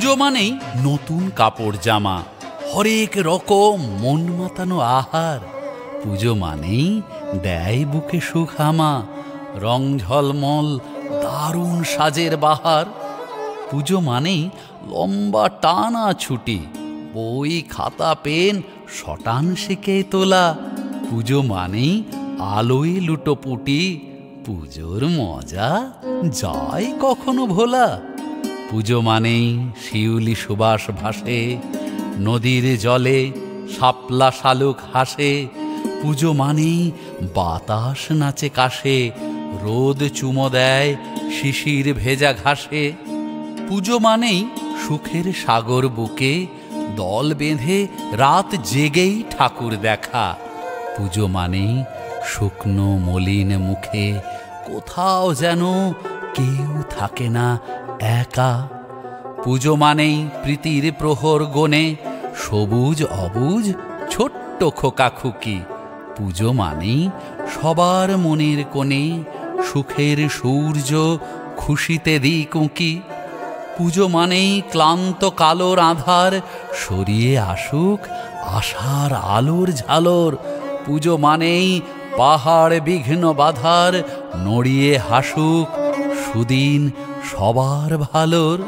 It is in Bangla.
পুজো মানেই নতুন কাপড় জামা, হরেক রকম মন মাতানো আহার। পুজো মানেই দেয় বুকে সুখামা, রং ঝলমল দারুণ সাজের বাহার। পুজো মানেই লম্বা টানা ছুটি, বই খাতা পেন শটান শিখে তোলা। পুজো মানেই আলোয় লুটোপুটি, পুজোর মজা যায় কখনো ভোলা। পুজো মানেই শিউলি সুবাস ভাসে, নদীর জলে শাপলা শালুক হাসে। পুজো মানেই বাতাস নাচে কাশে, রোদ চুমো দেয় শিশির ভেজা ঘাসে। পুজো মানেই সুখের সাগর বুকে, দল বেঁধে রাত জেগেই ঠাকুর দেখা। পুজো মানেই শুকনো মলিন মুখে, কোথাও যেন কেউ থাকে না একা। পুজো মানেই প্রীতির প্রহর গনে, সবুজ অবুজ ছোট্ট খোকা খুকি। পুজো মানেই সবার মনের কোণে, সুখের সূর্য খুশিতে দিক উঁকি। পুজো মানেই ক্লান্ত কালোর আধার, সরিয়ে আসুক আশার আলোর ঝালর। পুজো মানেই পাহাড় বিঘ্ন বাধার, নড়িয়ে হাসুক সুদিন সবার ভালোর।